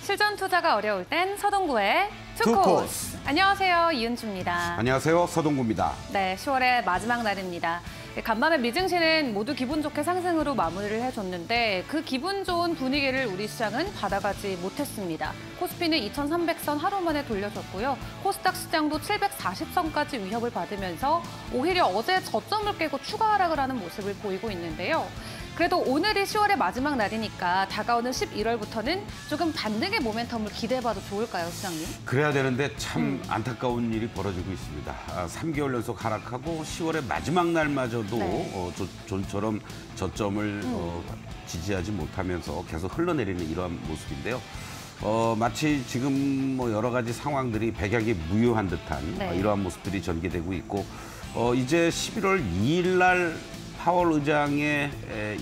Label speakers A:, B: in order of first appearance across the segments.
A: 실전 투자가 어려울 땐 서동구의 투코스. 안녕하세요, 이은주입니다.
B: 안녕하세요, 서동구입니다.
A: 네, 10월의 마지막 날입니다. 간밤에 미증시는 모두 기분 좋게 상승으로 마무리를 해줬는데 그 기분 좋은 분위기를 우리 시장은 받아가지 못했습니다. 코스피는 2,300선 하루 만에 돌려줬고요. 코스닥 시장도 740선까지 위협을 받으면서 오히려 어제 저점을 깨고 추가 하락을 하는 모습을 보이고 있는데요. 그래도 오늘이 10월의 마지막 날이니까 다가오는 11월부터는 조금 반등의 모멘텀을 기대해봐도 좋을까요, 시장님?
B: 그래야 되는데 참 안타까운 일이 벌어지고 있습니다. 3개월 연속 하락하고 10월의 마지막 날마저도
A: 네.
B: 좀처럼 저점을 지지하지 못하면서 계속 흘러내리는 이러한 모습인데요. 마치 지금 뭐 여러 가지 상황들이 백약이 무효한 듯한 이러한 모습들이 전개되고 있고 이제 11월 2일 날 파월 의장의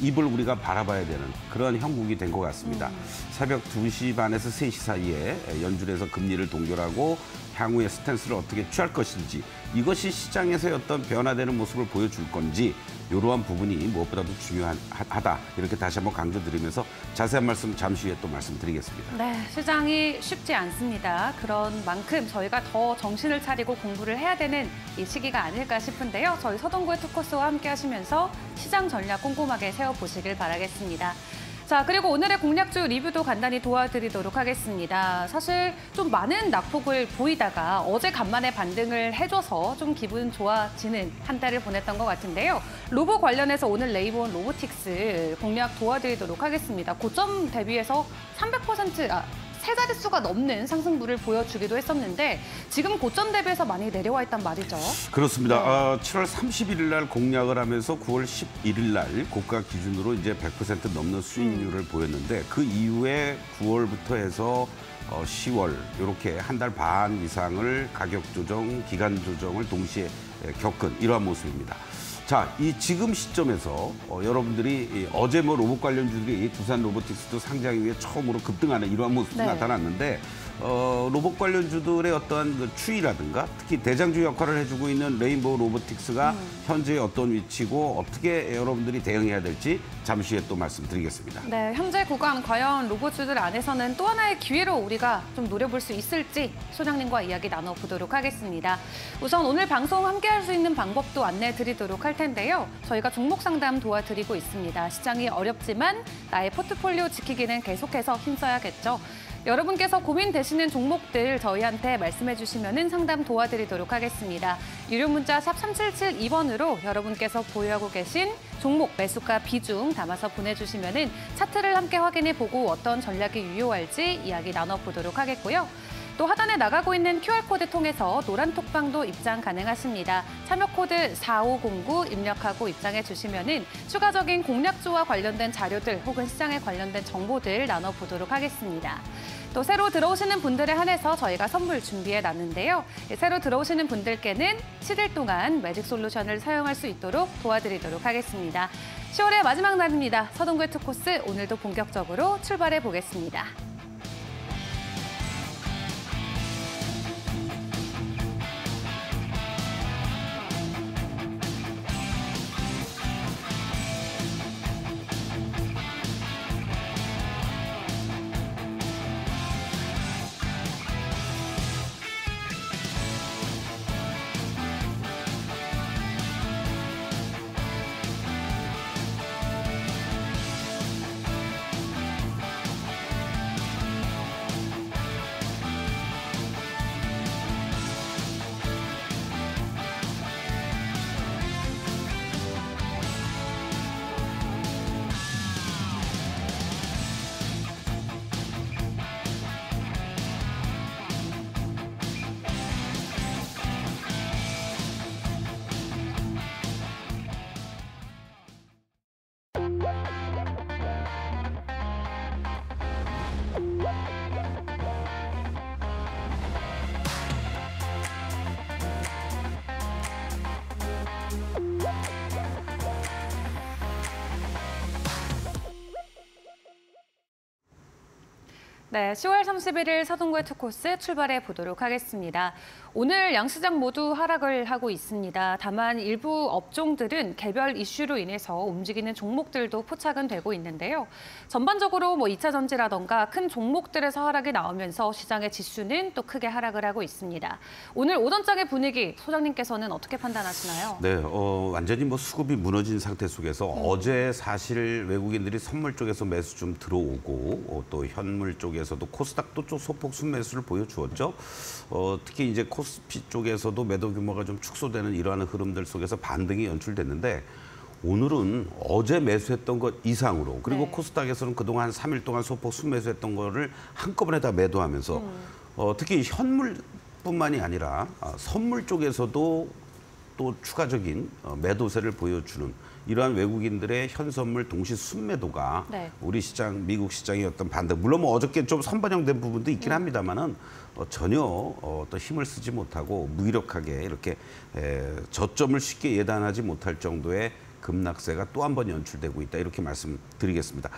B: 입을 우리가 바라봐야 되는 그런 형국이 된 것 같습니다. 새벽 2시 반에서 3시 사이에 연준에서 금리를 동결하고 향후의 스탠스를 어떻게 취할 것인지 이것이 시장에서의 어떤 변화되는 모습을 보여줄 건지 이러한 부분이 무엇보다도 중요하다. 이렇게 다시 한번 강조드리면서 자세한 말씀 잠시 후에 또 말씀드리겠습니다.
A: 네, 시장이 쉽지 않습니다. 그런 만큼 저희가 더 정신을 차리고 공부를 해야 되는 이 시기가 아닐까 싶은데요. 저희 서동구의 투코스와 함께 하시면서 시장 전략 꼼꼼하게 세워보시길 바라겠습니다. 자, 그리고 오늘의 공략주 리뷰도 간단히 도와드리도록 하겠습니다. 사실 좀 많은 낙폭을 보이다가 어제 간만에 반등을 해줘서 좀 기분 좋아지는 한 달을 보냈던 것 같은데요. 로보 관련해서 오늘 네이버원 로보틱스 공략 도와드리도록 하겠습니다. 고점 대비해서 300%, 세 자릿수가 넘는 상승분을 보여주기도 했었는데 지금 고점 대비해서 많이 내려와 있단 말이죠.
B: 그렇습니다. 7월 31일 날 공략을 하면서 9월 11일 날 고가 기준으로 이제 100% 넘는 수익률을 보였는데 그 이후에 9월부터 해서 10월 이렇게 한 달 반 이상을 가격 조정, 기간 조정을 동시에 겪은 이러한 모습입니다. 자, 이 지금 시점에서 여러분들이 어제 뭐 로봇 관련주들이 두산 로보틱스도 상장 이후에 처음으로 급등하는 이러한 모습이 나타났는데 로봇 관련주들의 어떠한 그 추이라든가 특히 대장주 역할을 해주고 있는 레인보우 로보틱스가 현재 어떤 위치고 어떻게 여러분들이 대응해야 될지 잠시 후에 또 말씀드리겠습니다.
A: 네, 현재 구간 과연 로봇주들 안에서는 또 하나의 기회로 우리가 좀 노려볼 수 있을지 소장님과 이야기 나눠보도록 하겠습니다. 우선 오늘 방송 함께할 수 있는 방법도 안내드리도록 할 텐데요. 저희가 종목 상담 도와드리고 있습니다. 시장이 어렵지만 나의 포트폴리오 지키기는 계속해서 힘써야겠죠. 여러분께서 고민되시는 종목들 저희한테 말씀해 주시면 상담 도와드리도록 하겠습니다. 유료 문자 샵 3772번으로 여러분께서 보유하고 계신 종목 매수가 비중 담아서 보내주시면 차트를 함께 확인해보고 어떤 전략이 유효할지 이야기 나눠보도록 하겠고요. 또 하단에 나가고 있는 QR코드 통해서 노란 톡방도 입장 가능하십니다. 참여 코드 4509 입력하고 입장해 주시면 추가적인 공략주와 관련된 자료들 혹은 시장에 관련된 정보들 나눠보도록 하겠습니다. 또 새로 들어오시는 분들에 한해서 저희가 선물 준비해 놨는데요. 새로 들어오시는 분들께는 7일 동안 매직 솔루션을 사용할 수 있도록 도와드리도록 하겠습니다. 10월의 마지막 날입니다. 서동구의 투코스 오늘도 본격적으로 출발해 보겠습니다. 네, 10월 31일 서동구의 투코스 출발해 보도록 하겠습니다. 오늘 양시장 모두 하락을 하고 있습니다. 다만 일부 업종들은 개별 이슈로 인해서 움직이는 종목들도 포착은 되고 있는데요. 전반적으로 2차 전지라던가 큰 종목들에서 하락이 나오면서 시장의 지수는 또 크게 하락을 하고 있습니다. 오늘 오전장의 분위기 소장님께서는 어떻게 판단하시나요?
B: 네, 완전히 수급이 무너진 상태 속에서 어제 사실 외국인들이 선물 쪽에서 매수 좀 들어오고 또 현물 쪽에서도 코스닥도 좀 소폭 순매수를 보여주었죠. 특히 이제 코스피 쪽에서도 매도 규모가 좀 축소되는 이러한 흐름들 속에서 반등이 연출됐는데 오늘은 어제 매수했던 것 이상으로 그리고 코스닥에서는 그동안 3일 동안 소폭 순매수했던 거를 한꺼번에 다 매도하면서 특히 현물뿐만이 아니라 선물 쪽에서도 또 추가적인 매도세를 보여주는 이러한 외국인들의 현선물 동시 순매도가 우리 시장, 미국 시장의 어떤 반등, 물론 어저께 좀 선반영된 부분도 있긴 합니다만은 전혀 또 힘을 쓰지 못하고 무기력하게 이렇게 저점을 쉽게 예단하지 못할 정도의 급락세가 또 한 번 연출되고 있다 이렇게 말씀드리겠습니다.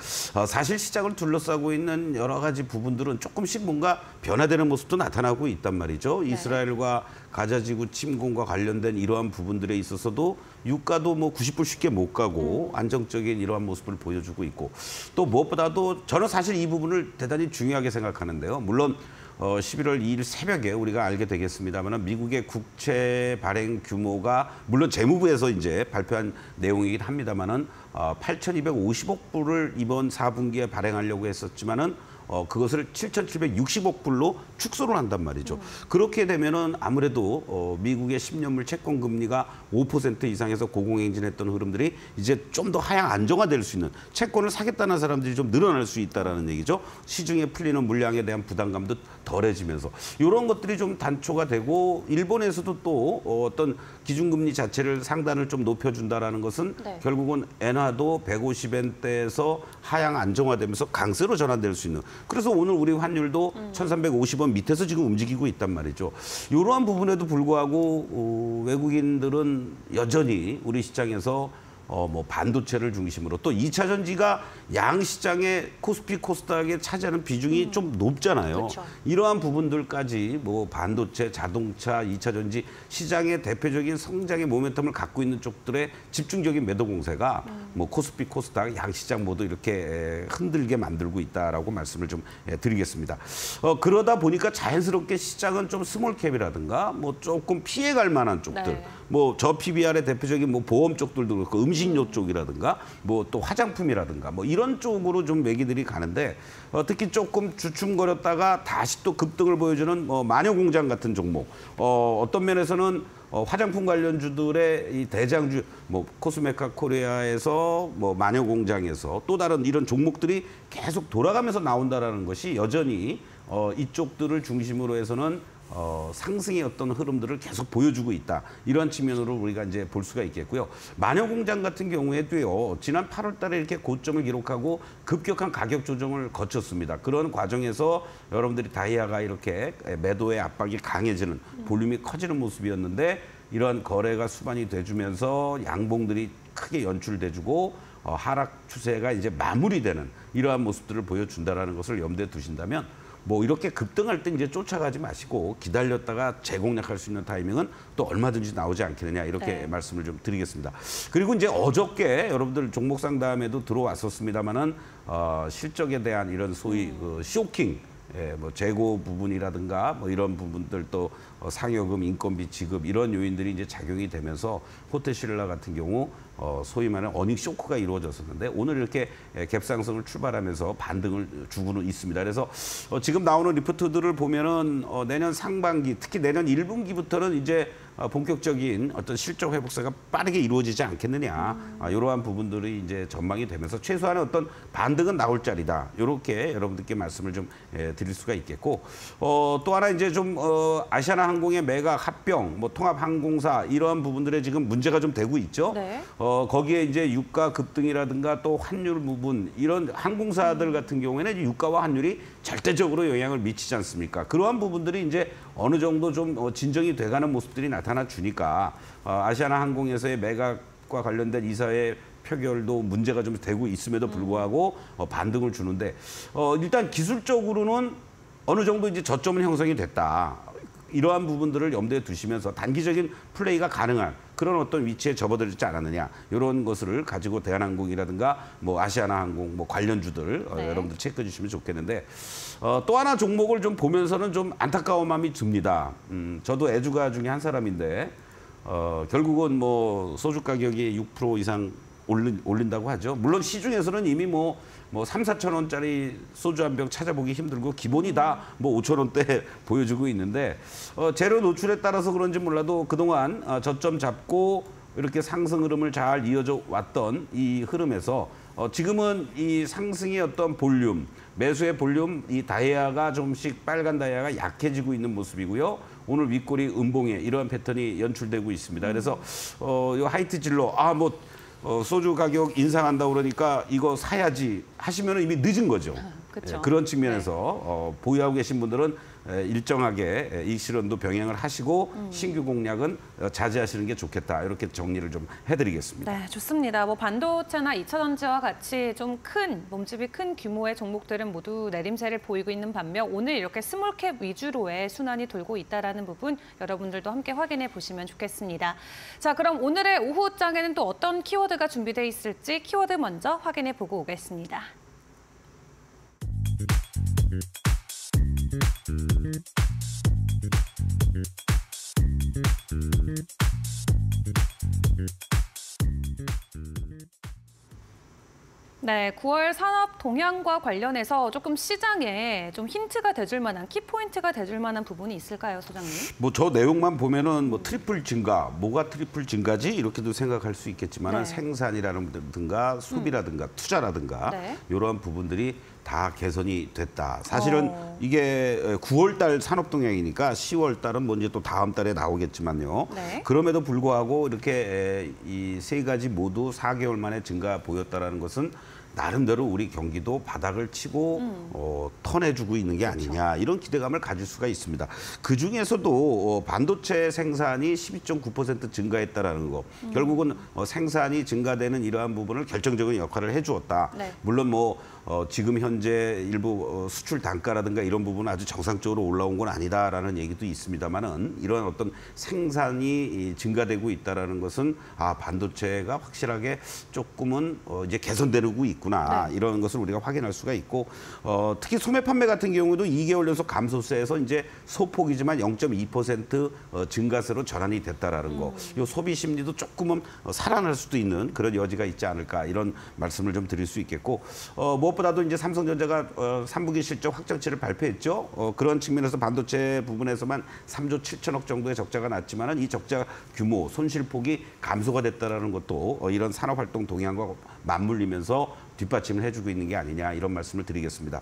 B: 사실 시장을 둘러싸고 있는 여러 가지 부분들은 조금씩 뭔가 변화되는 모습도 나타나고 있단 말이죠. 이스라엘과 가자지구 침공과 관련된 이러한 부분들에 있어서도 유가도 90불 쉽게 못 가고 안정적인 이러한 모습을 보여주고 있고 또 무엇보다도 저는 사실 이 부분을 대단히 중요하게 생각하는데요. 물론 11월 2일 새벽에 우리가 알게 되겠습니다만 미국의 국채 발행 규모가 물론 재무부에서 이제 발표한 내용이긴 합니다만은 8,250억 불을 이번 4분기에 발행하려고 했었지만은 그것을 7,760억 불로 축소를 한단 말이죠. 그렇게 되면은 아무래도 미국의 10년물 채권 금리가 5% 이상에서 고공행진했던 흐름들이 이제 좀 더 하향 안정화될 수 있는 채권을 사겠다는 사람들이 좀 늘어날 수 있다라는 얘기죠. 시중에 풀리는 물량에 대한 부담감도 덜해지면서 이런 것들이 좀 단초가 되고 일본에서도 또 어떤 기준금리 자체를 상단을 좀 높여준다라는 것은 결국은 엔화도 150엔대에서 하향 안정화되면서 강세로 전환될 수 있는 그래서 오늘 우리 환율도 1,350원 밑에서 지금 움직이고 있단 말이죠. 이러한 부분에도 불구하고 외국인들은 여전히 우리 시장에서 반도체를 중심으로 또 2차 전지가 양 시장의 코스피 코스닥에 차지하는 비중이 좀 높잖아요.
A: 그렇죠.
B: 이러한 부분들까지 반도체, 자동차, 2차 전지 시장의 대표적인 성장의 모멘텀을 갖고 있는 쪽들의 집중적인 매도 공세가 코스피 코스닥 양 시장 모두 이렇게 흔들게 만들고 있다라고 말씀을 좀 드리겠습니다. 그러다 보니까 자연스럽게 시장은 좀 스몰캡이라든가 조금 피해갈 만한 쪽들 저 PBR의 대표적인 보험 쪽들도 그렇고 음식료 쪽이라든가 또 화장품이라든가 이런 쪽으로 좀 매기들이 가는데 특히 조금 주춤거렸다가 다시 또 급등을 보여주는 마녀공장 같은 종목 어떤 면에서는 화장품 관련주들의 이 대장주 코스메카 코리아에서 마녀공장에서 또 다른 이런 종목들이 계속 돌아가면서 나온다라는 것이 여전히 이쪽들을 중심으로 해서는 상승의 어떤 흐름들을 계속 보여주고 있다. 이런 측면으로 우리가 이제 볼 수가 있겠고요. 마녀공장 같은 경우에도요. 지난 8월 달에 이렇게 고점을 기록하고 급격한 가격 조정을 거쳤습니다. 그런 과정에서 여러분들이 다이아가 이렇게 매도의 압박이 강해지는 볼륨이 커지는 모습이었는데 이러한 거래가 수반이 돼주면서 양봉들이 크게 연출돼주고 하락 추세가 이제 마무리되는 이러한 모습들을 보여준다라는 것을 염두에 두신다면 이렇게 급등할 때 이제 쫓아가지 마시고 기다렸다가 재공략할 수 있는 타이밍은 또 얼마든지 나오지 않겠느냐 이렇게 말씀을 좀 드리겠습니다. 그리고 이제 어저께 여러분들 종목 상담에도 들어왔었습니다만은 실적에 대한 이런 소위 쇼킹 재고 부분이라든가 이런 부분들 또 상여금, 인건비 지급 이런 요인들이 이제 작용이 되면서 호텔신라 같은 경우 소위 말하는 어닝 쇼크가 이루어졌었는데 오늘 이렇게 갭상승을 출발하면서 반등을 주고는 있습니다. 그래서 지금 나오는 리포트들을 보면은 내년 상반기 특히 내년 1분기부터는 이제 본격적인 어떤 실적 회복세가 빠르게 이루어지지 않겠느냐 이러한 부분들이 이제 전망이 되면서 최소한의 어떤 반등은 나올 자리다 이렇게 여러분들께 말씀을 좀 드릴 수가 있겠고 또 하나 이제 좀 아시아나항공의 매각 합병 통합항공사 이러한 부분들에 지금 문제가 좀 되고 있죠. 거기에 이제 유가 급등이라든가 또 환율 부분 이런 항공사들 같은 경우에는 유가와 환율이 절대적으로 영향을 미치지 않습니까? 그러한 부분들이 이제 어느 정도 좀 진정이 돼가는 모습들이 나타나 주니까 아시아나항공에서의 매각과 관련된 이사회 표결도 문제가 좀 되고 있음에도 불구하고 반등을 주는데 일단 기술적으로는 어느 정도 이제 저점은 형성이 됐다. 이러한 부분들을 염두에 두시면서 단기적인 플레이가 가능한 그런 어떤 위치에 접어들지 않았느냐 이런 것을 가지고 대한항공이라든가 뭐 아시아나항공 뭐 관련주들
A: 네.
B: 여러분들 체크해 주시면 좋겠는데 또 하나 종목을 좀 보면서는 좀 안타까운 마음이 듭니다. 저도 애주가 중에 한 사람인데 결국은 뭐 소주 가격이 6% 이상 올린다고 하죠. 물론 시중에서는 이미 뭐 3, 4천 원짜리 소주 한 병 찾아보기 힘들고 기본이 다 뭐 5천 원대 보여주고 있는데 재료 노출에 따라서 그런지 몰라도 그동안 저점 잡고 이렇게 상승 흐름을 잘 이어져 왔던 이 흐름에서 지금은 이 상승의 어떤 볼륨, 매수의 볼륨, 이 다이아가 조금씩 빨간 다이아가 약해지고 있는 모습이고요. 오늘 윗꼬리 음봉에 이러한 패턴이 연출되고 있습니다. 그래서 이 하이트 진로 소주 가격 인상한다 그러니까 이거 사야지 하시면 이미 늦은 거죠.
A: 그렇죠.
B: 그런 측면에서 보유하고 계신 분들은 일정하게 이익 실현도 병행을 하시고 신규 공략은 자제하시는 게 좋겠다. 이렇게 정리를 좀 해드리겠습니다.
A: 네, 좋습니다. 뭐 반도체나 2차 전지와 같이 좀 몸집이 큰 규모의 종목들은 모두 내림세를 보이고 있는 반면 오늘 이렇게 스몰캡 위주로의 순환이 돌고 있다는 부분 여러분들도 함께 확인해 보시면 좋겠습니다. 자, 그럼 오늘의 오후장에는 또 어떤 키워드가 준비되어 있을지 키워드 먼저 확인해 보고 오겠습니다. 네, 9월 산업 동향과 관련해서 조금 시장에 좀 힌트가 돼줄 만한 키포인트가 돼줄 만한 부분이 있을까요, 소장님?
B: 뭐 저 내용만 보면은 뭐 트리플 증가, 뭐가 트리플 증가지 이렇게도 생각할 수 있겠지만
A: 네.
B: 생산이라든가 소비라든가 투자라든가
A: 네.
B: 이러한 부분들이 다 개선이 됐다. 사실은 이게 9월 달 산업 동향이니까 10월 달은 뭐 이제 또 다음 달에 나오겠지만요.
A: 네.
B: 그럼에도 불구하고 이렇게 이 세 가지 모두 4개월 만에 증가 보였다라는 것은 나름대로 우리 경기도 바닥을 치고 턴해주고 있는 게 아니냐 이런 기대감을 가질 수가 있습니다. 그중에서도 반도체 생산이 12.9% 증가했다라는 거. 결국은 생산이 증가되는 이러한 부분을 결정적인 역할을 해주었다.
A: 네.
B: 물론 뭐 지금 현재 일부 수출 단가라든가 이런 부분은 아주 정상적으로 올라온 건 아니다라는 얘기도 있습니다만은 이런 어떤 생산이 증가되고 있다라는 것은 반도체가 확실하게 조금은 이제 개선되고 있구나
A: 네.
B: 이런 것을 우리가 확인할 수가 있고 특히 소매 판매 같은 경우도 2개월 연속 감소세에서 이제 소폭이지만 0.2% 증가세로 전환이 됐다라는 거. 이 소비 심리도 조금은 살아날 수도 있는 그런 여지가 있지 않을까 이런 말씀을 좀 드릴 수 있겠고 무엇보다도 이제 삼성전자가 3분기 실적 확정치를 발표했죠. 그런 측면에서 반도체 부분에서만 3조 7천억 정도의 적자가 났지만은 이 적자 규모, 손실폭이 감소가 됐다라는 것도 이런 산업활동 동향과 맞물리면서 뒷받침을 해주고 있는 게 아니냐 이런 말씀을 드리겠습니다.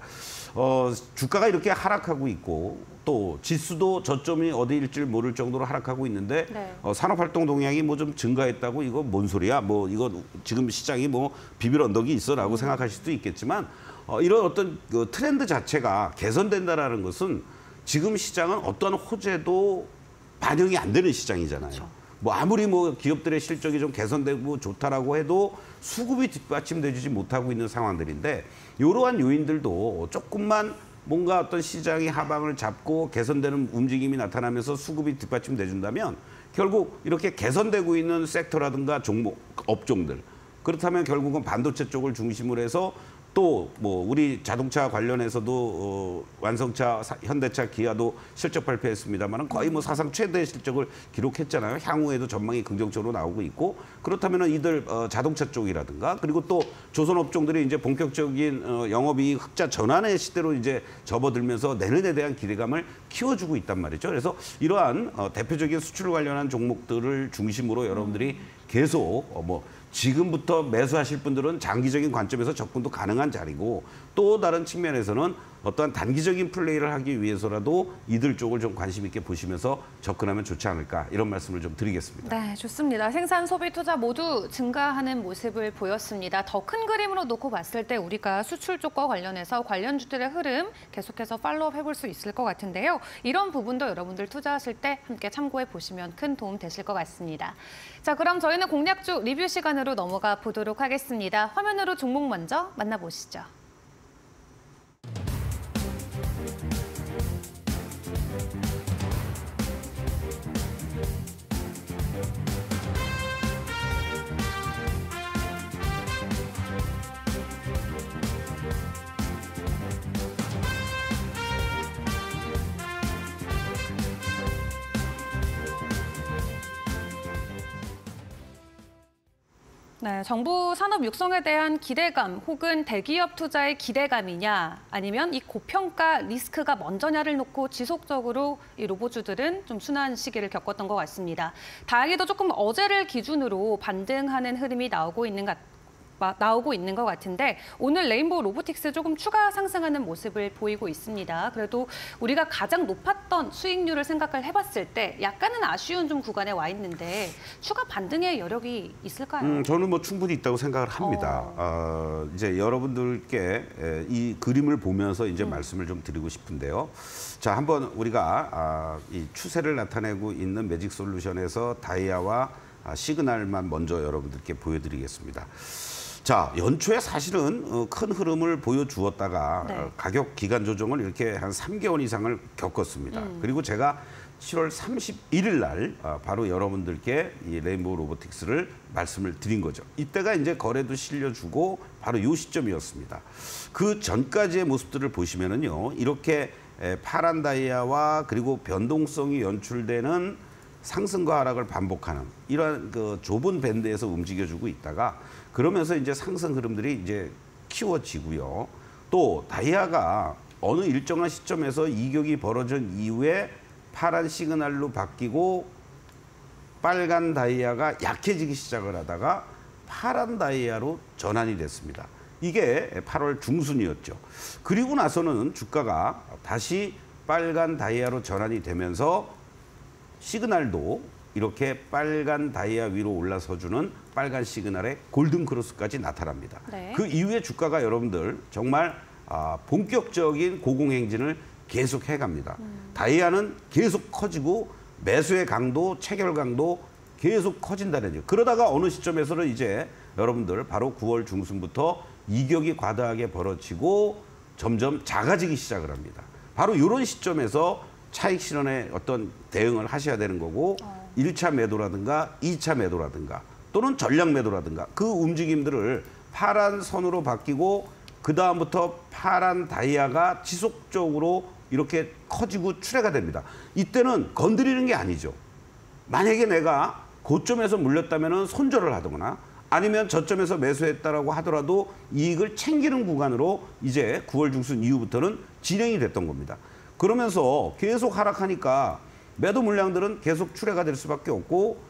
B: 주가가 이렇게 하락하고 있고 또 지수도 저점이 어디일지 모를 정도로 하락하고 있는데
A: 네.
B: 산업활동 동향이 뭐 좀 증가했다고 이거 뭔 소리야? 뭐 이거 지금 시장이 뭐 비빌 언덕이 있어라고 생각하실 수도 있겠지만 이런 어떤 그 트렌드 자체가 개선된다라는 것은 지금 시장은 어떠한 호재도 반영이 안 되는 시장이잖아요.
A: 그렇죠.
B: 뭐 아무리 뭐 기업들의 실적이 좀 개선되고 좋다라고 해도 수급이 뒷받침되지 못하고 있는 상황들인데 이러한 요인들도 조금만 뭔가 어떤 시장의 하방을 잡고 개선되는 움직임이 나타나면서 수급이 뒷받침돼 준다면 결국 이렇게 개선되고 있는 섹터라든가 종목, 업종들 그렇다면 결국은 반도체 쪽을 중심으로 해서 또 뭐 우리 자동차 관련해서도 완성차, 현대차, 기아도 실적 발표했습니다만 거의 뭐 사상 최대 실적을 기록했잖아요. 향후에도 전망이 긍정적으로 나오고 있고 그렇다면 이들 자동차 쪽이라든가 그리고 또 조선 업종들이 이제 본격적인 영업이익 흑자 전환의 시대로 이제 접어들면서 내년에 대한 기대감을 키워주고 있단 말이죠. 그래서 이러한 대표적인 수출 관련한 종목들을 중심으로 여러분들이 계속 지금부터 매수하실 분들은 장기적인 관점에서 접근도 가능한 자리고 또 다른 측면에서는 어떠한 단기적인 플레이를 하기 위해서라도 이들 쪽을 좀 관심 있게 보시면서 접근하면 좋지 않을까 이런 말씀을 좀 드리겠습니다.
A: 네, 좋습니다. 생산, 소비, 투자 모두 증가하는 모습을 보였습니다. 더 큰 그림으로 놓고 봤을 때 우리가 수출 쪽과 관련해서 관련주들의 흐름 계속해서 팔로우업 해볼 수 있을 것 같은데요. 이런 부분도 여러분들 투자하실 때 함께 참고해 보시면 큰 도움 되실 것 같습니다. 자, 그럼 저희는 공략주 리뷰 시간으로 넘어가 보도록 하겠습니다. 화면으로 종목 먼저 만나보시죠. 네, 정부 산업 육성에 대한 기대감 혹은 대기업 투자의 기대감이냐 아니면 이 고평가 리스크가 먼저냐를 놓고 지속적으로 이 로봇주들은 좀 순환 시기를 겪었던 것 같습니다. 다행히도 조금 어제를 기준으로 반등하는 흐름이 나오고 있는 것 같은데 오늘 레인보우 로보틱스 조금 추가 상승하는 모습을 보이고 있습니다. 그래도 우리가 가장 높았던 수익률을 생각을 해봤을 때 약간은 아쉬운 좀 구간에 와 있는데 추가 반등의 여력이 있을까요?
B: 저는 뭐 충분히 있다고 생각을 합니다. 이제 여러분들께 이 그림을 보면서 이제 말씀을 좀 드리고 싶은데요. 자, 한번 우리가 이 추세를 나타내고 있는 매직솔루션에서 다이아와 시그널만 먼저 여러분들께 보여드리겠습니다. 자, 연초에 사실은 큰 흐름을 보여주었다가
A: 네.
B: 가격 기간 조정을 이렇게 한 3개월 이상을 겪었습니다. 그리고 제가 7월 31일 날 바로 여러분들께 이 레인보우 로보틱스를 말씀을 드린 거죠. 이때가 이제 거래도 실려주고 바로 이 시점이었습니다. 그 전까지의 모습들을 보시면은요, 이렇게 파란 다이아와 그리고 변동성이 연출되는 상승과 하락을 반복하는 이런 그 좁은 밴드에서 움직여주고 있다가 그러면서 이제 상승 흐름들이 이제 키워지고요. 또 다이아가 어느 일정한 시점에서 이격이 벌어진 이후에 파란 시그널로 바뀌고 빨간 다이아가 약해지기 시작을 하다가 파란 다이아로 전환이 됐습니다. 이게 8월 중순이었죠. 그리고 나서는 주가가 다시 빨간 다이아로 전환이 되면서 시그널도 이렇게 빨간 다이아 위로 올라서주는 빨간 시그널의 골든 크로스까지 나타납니다.
A: 네.
B: 그 이후에 주가가 여러분들 정말 본격적인 고공행진을 계속 해갑니다. 다이아는 계속 커지고 매수의 강도, 체결 강도 계속 커진다는 얘기죠. 그러다가 어느 시점에서는 이제 여러분들 바로 9월 중순부터 이격이 과다하게 벌어지고 점점 작아지기 시작을 합니다. 바로 이런 시점에서 차익 실현에 어떤 대응을 하셔야 되는 거고 1차 매도라든가 2차 매도라든가 또는 전략 매도라든가 그 움직임들을 파란 선으로 바뀌고 그다음부터 파란 다이아가 지속적으로 이렇게 커지고 출회가 됩니다. 이때는 건드리는 게 아니죠. 만약에 내가 고점에서 물렸다면 손절을 하거나 아니면 저점에서 매수했다라고 하더라도 이익을 챙기는 구간으로 이제 9월 중순 이후부터는 진행이 됐던 겁니다. 그러면서 계속 하락하니까 매도 물량들은 계속 출회가 될 수밖에 없고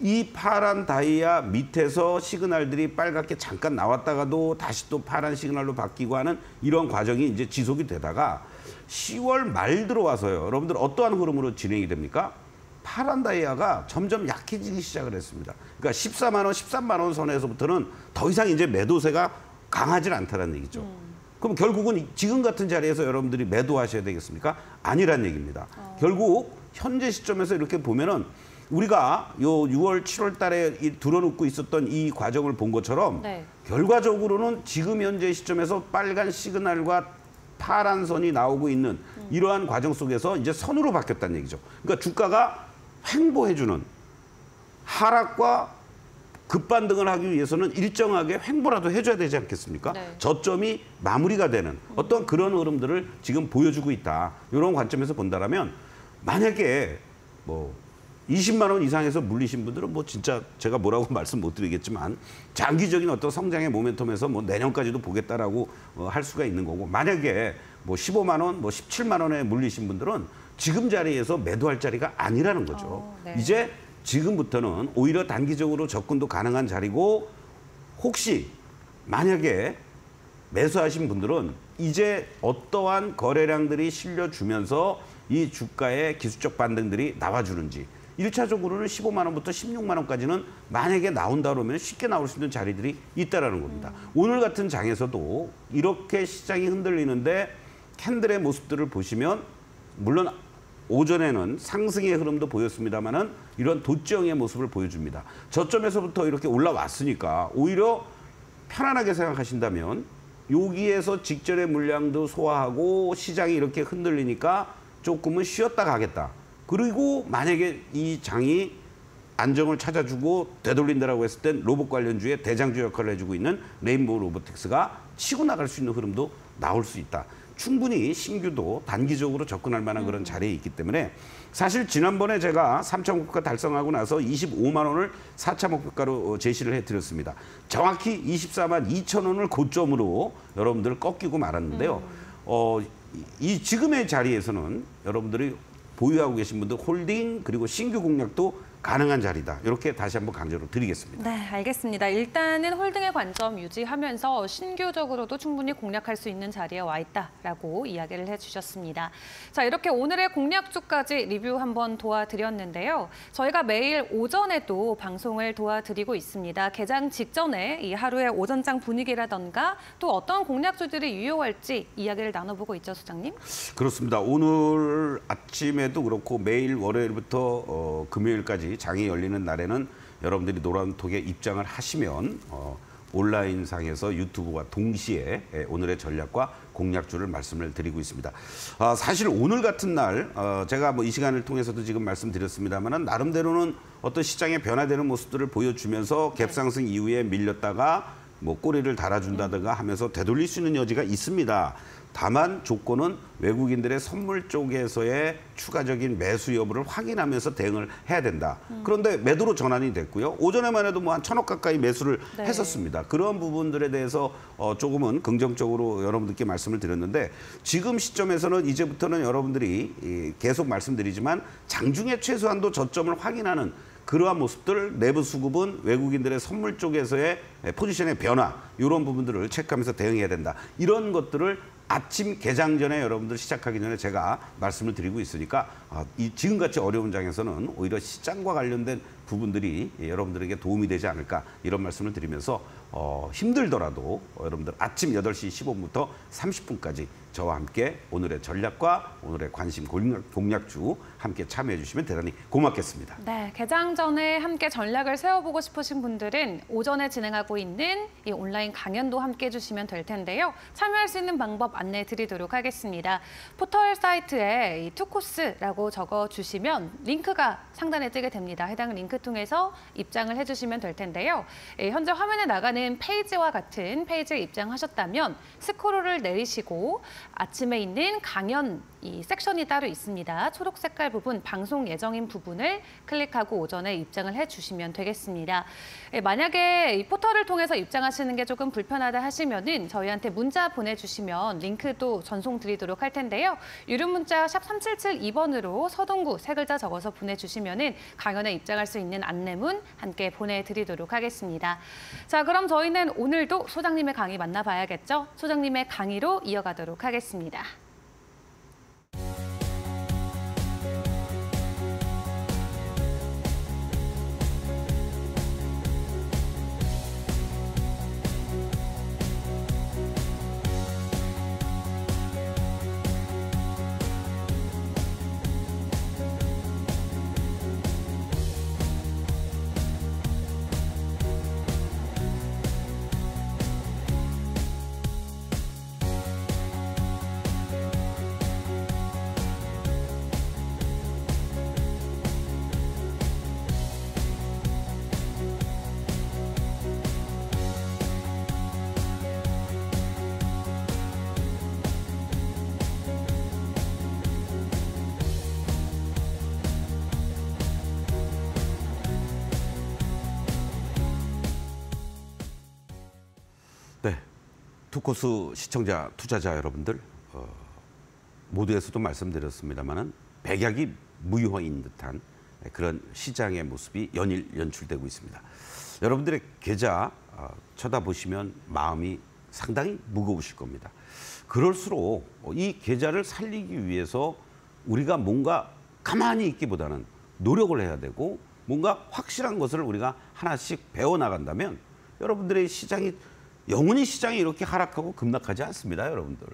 B: 이 파란 다이아 밑에서 시그널들이 빨갛게 잠깐 나왔다가도 다시 또 파란 시그널로 바뀌고 하는 이런 과정이 이제 지속이 되다가 10월 말 들어와서요. 여러분들 어떠한 흐름으로 진행이 됩니까? 파란 다이아가 점점 약해지기 시작을 했습니다. 그러니까 14만 원, 13만 원 선에서부터는 더 이상 이제 매도세가 강하지 않다는 얘기죠. 그럼 결국은 지금 같은 자리에서 여러분들이 매도하셔야 되겠습니까? 아니란 얘기입니다. 결국 현재 시점에서 이렇게 보면은 우리가 요 6월, 7월 달에 들어놓고 있었던 이 과정을 본 것처럼
A: 네.
B: 결과적으로는 지금 현재 시점에서 빨간 시그널과 파란 선이 나오고 있는 이러한 과정 속에서 이제 선으로 바뀌었다는 얘기죠. 그러니까 주가가 횡보해주는 하락과 급반등을 하기 위해서는 일정하게 횡보라도 해줘야 되지 않겠습니까?
A: 네.
B: 저점이 마무리가 되는 어떤 그런 흐름들을 지금 보여주고 있다. 이런 관점에서 본다라면 만약에 뭐 20만 원 이상에서 물리신 분들은 뭐 진짜 제가 뭐라고 말씀 못 드리겠지만 장기적인 어떤 성장의 모멘텀에서 뭐 내년까지도 보겠다라고 할 수가 있는 거고 만약에 뭐 15만 원, 뭐 17만 원에 물리신 분들은 지금 자리에서 매도할 자리가 아니라는 거죠.
A: 네.
B: 이제 지금부터는 오히려 단기적으로 접근도 가능한 자리고 혹시 만약에 매수하신 분들은 이제 어떠한 거래량들이 실려주면서 이 주가의 기술적 반등들이 나와주는지 1차적으로는 15만 원부터 16만 원까지는 만약에 나온다 그러면 쉽게 나올 수 있는 자리들이 있다라는 겁니다. 오늘 같은 장에서도 이렇게 시장이 흔들리는데 캔들의 모습들을 보시면 물론 오전에는 상승의 흐름도 보였습니다만은 이런 도지형의 모습을 보여줍니다. 저점에서부터 이렇게 올라왔으니까 오히려 편안하게 생각하신다면 여기에서 직전의 물량도 소화하고 시장이 이렇게 흔들리니까 조금은 쉬었다 가겠다. 그리고 만약에 이 장이 안정을 찾아주고 되돌린다라고 했을 땐 로봇 관련주의 대장주 역할을 해주고 있는 레인보우 로보틱스가 치고 나갈 수 있는 흐름도 나올 수 있다. 충분히 신규도 단기적으로 접근할 만한 그런 자리에 있기 때문에 사실 지난번에 제가 3차 목표가 달성하고 나서 25만 원을 4차 목표가로 제시를 해드렸습니다. 정확히 24만 2천 원을 고점으로 여러분들 꺾이고 말았는데요. 이 지금의 자리에서는 여러분들이 보유하고 계신 분들 홀딩 그리고 신규 공략도 가능한 자리다. 이렇게 다시 한번 강조를 드리겠습니다.
A: 네, 알겠습니다. 일단은 홀딩의 관점 유지하면서 신규적으로도 충분히 공략할 수 있는 자리에 와 있다라고 이야기를 해주셨습니다. 자, 이렇게 오늘의 공략주까지 리뷰 한번 도와드렸는데요. 저희가 매일 오전에도 방송을 도와드리고 있습니다. 개장 직전에 이 하루의 오전장 분위기라던가 또 어떤 공략주들이 유효할지 이야기를 나눠보고 있죠, 소장님?
B: 그렇습니다. 오늘 아침에도 그렇고 매일 월요일부터 금요일까지 장이 열리는 날에는 여러분들이 노란톡에 입장을 하시면 온라인상에서 유튜브와 동시에 오늘의 전략과 공략주를 말씀을 드리고 있습니다. 사실 오늘 같은 날 제가 뭐 이 시간을 통해서도 지금 말씀드렸습니다만 나름대로는 어떤 시장의 변화되는 모습들을 보여주면서 갭상승 이후에 밀렸다가 뭐 꼬리를 달아준다든가 하면서 되돌릴 수 있는 여지가 있습니다. 다만 조건은 외국인들의 선물 쪽에서의 추가적인 매수 여부를 확인하면서 대응을 해야 된다. 그런데 매도로 전환이 됐고요. 오전에만 해도 뭐 한 1,000억 가까이 매수를 했었습니다. 그런 부분들에 대해서 조금은 긍정적으로 여러분들께 말씀을 드렸는데 지금 시점에서는 이제부터는 여러분들이 계속 말씀드리지만 장중에 최소한도 저점을 확인하는 그러한 모습들, 내부 수급은 외국인들의 선물 쪽에서의 포지션의 변화 이런 부분들을 체크하면서 대응해야 된다. 이런 것들을 아침 개장 전에 여러분들 시작하기 전에 제가 말씀을 드리고 있으니까 이 지금같이 어려운 장에서는 오히려 시장과 관련된 부분들이 여러분들에게 도움이 되지 않을까 이런 말씀을 드리면서 힘들더라도 여러분들 아침 8시 15분부터 30분까지 저와 함께 오늘의 전략과 오늘의 관심 공략주 함께 참여해 주시면 대단히 고맙겠습니다.
A: 네, 개장 전에 함께 전략을 세워보고 싶으신 분들은 오전에 진행하고 있는 이 온라인 강연도 함께 해주시면 될 텐데요. 참여할 수 있는 방법 안내해 드리도록 하겠습니다. 포털 사이트에 이 투코스라고 적어주시면 링크가 상단에 뜨게 됩니다. 해당 링크 통해서 입장을 해주시면 될 텐데요. 현재 화면에 나가는 페이지와 같은 페이지에 입장하셨다면 스크롤을 내리시고 아침에 있는 강연 이 섹션이 따로 있습니다. 초록 색깔 부분, 방송 예정인 부분을 클릭하고 오전에 입장을 해주시면 되겠습니다. 만약에 이 포털을 통해서 입장하시는 게 조금 불편하다 하시면은 저희한테 문자 보내주시면 링크도 전송드리도록 할 텐데요. 유료 문자 샵 3772번으로 서동구 세 글자 적어서 보내주시면은 강연에 입장할 수 있는 안내문 함께 보내드리도록 하겠습니다. 자, 그럼 저희는 오늘도 소장님의 강의 만나봐야겠죠? 소장님의 강의로 이어가도록 하겠습니다.
B: 네, 투코스 시청자, 투자자 여러분들 모두에서도 말씀드렸습니다마는 백약이 무효인 듯한 그런 시장의 모습이 연일 연출되고 있습니다. 여러분들의 계좌 쳐다보시면 마음이 상당히 무거우실 겁니다. 그럴수록 이 계좌를 살리기 위해서 우리가 뭔가 가만히 있기보다는 노력을 해야 되고 뭔가 확실한 것을 우리가 하나씩 배워나간다면 여러분들의 시장이 영원히 시장이 이렇게 하락하고 급락하지 않습니다. 여러분들.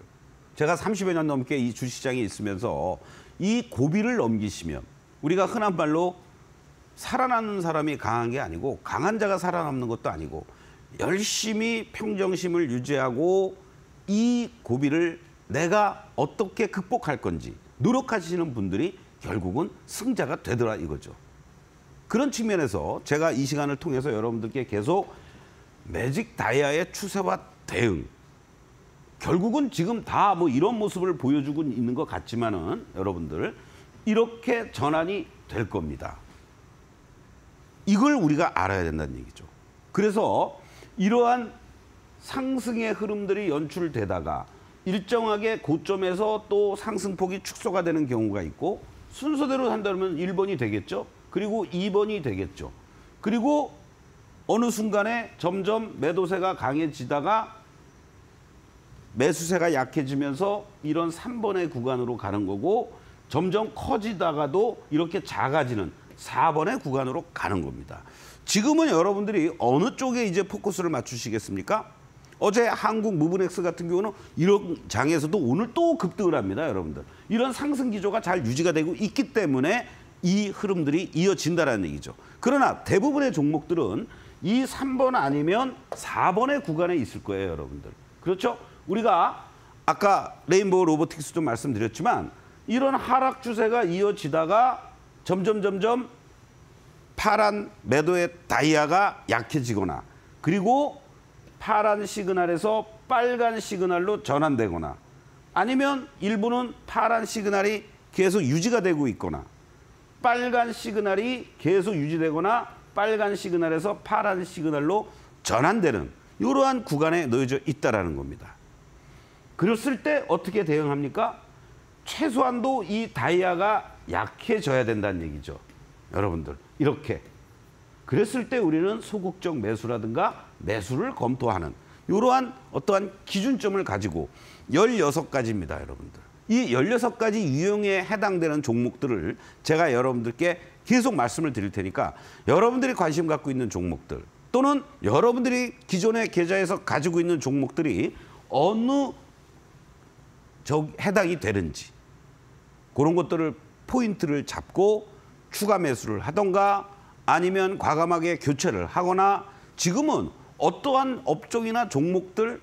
B: 제가 30여 년 넘게 이 주식시장에 있으면서 이 고비를 넘기시면 우리가 흔한 말로 살아남는 사람이 강한 게 아니고 강한 자가 살아남는 것도 아니고 열심히 평정심을 유지하고 이 고비를 내가 어떻게 극복할 건지 노력하시는 분들이 결국은 승자가 되더라 이거죠. 그런 측면에서 제가 이 시간을 통해서 여러분들께 계속 매직 다이아의 추세와 대응, 결국은 지금 다 뭐 이런 모습을 보여주고 있는 것 같지만은 여러분들 이렇게 전환이 될 겁니다. 이걸 우리가 알아야 된다는 얘기죠. 그래서 이러한 상승의 흐름들이 연출되다가 일정하게 고점에서 또 상승폭이 축소가 되는 경우가 있고 순서대로 한다면 1번이 되겠죠. 그리고 2번이 되겠죠. 그리고 어느 순간에 점점 매도세가 강해지다가 매수세가 약해지면서 이런 3번의 구간으로 가는 거고 점점 커지다가도 이렇게 작아지는 4번의 구간으로 가는 겁니다. 지금은 여러분들이 어느 쪽에 이제 포커스를 맞추시겠습니까? 어제 한국 무브넥스 같은 경우는 이런 장에서도 오늘 또 급등을 합니다, 여러분들. 이런 상승 기조가 잘 유지가 되고 있기 때문에 이 흐름들이 이어진다는 얘기죠. 그러나 대부분의 종목들은 이 3번 아니면 4번의 구간에 있을 거예요, 여러분들. 그렇죠? 우리가 아까 레인보우 로보틱스도 말씀드렸지만 이런 하락 추세가 이어지다가 점점 파란 매도의 다이아가 약해지거나 그리고 파란 시그널에서 빨간 시그널로 전환되거나 아니면 일부는 파란 시그널이 계속 유지가 되고 있거나 빨간 시그널이 계속 유지되거나 빨간 시그널에서 파란 시그널로 전환되는 이러한 구간에 놓여져 있다는 겁니다. 그랬을 때 어떻게 대응합니까? 최소한도 이 다이아가 약해져야 된다는 얘기죠. 여러분들 이렇게. 그랬을 때 우리는 소극적 매수라든가 매수를 검토하는 이러한 어떠한 기준점을 가지고 16가지입니다. 여러분들. 이 16가지 유형에 해당되는 종목들을 제가 여러분들께 계속 말씀을 드릴 테니까 여러분들이 관심 갖고 있는 종목들 또는 여러분들이 기존의 계좌에서 가지고 있는 종목들이 어느 해당이 되는지 그런 것들을 포인트를 잡고 추가 매수를 하던가 아니면 과감하게 교체를 하거나 지금은 어떠한 업종이나 종목들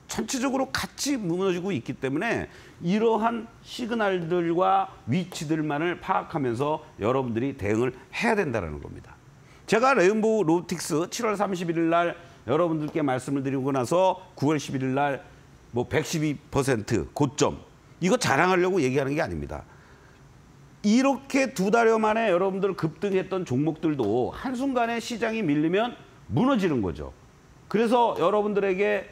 B: 전체적으로 같이 무너지고 있기 때문에 이러한 시그널들과 위치들만을 파악하면서 여러분들이 대응을 해야 된다는 겁니다. 제가 레인보우 로보틱스 7월 31일 날 여러분들께 말씀을 드리고 나서 9월 11일 날 뭐 112% 고점 이거 자랑하려고 얘기하는 게 아닙니다. 이렇게 2달여 만에 여러분들 급등했던 종목들도 한순간에 시장이 밀리면 무너지는 거죠. 그래서 여러분들에게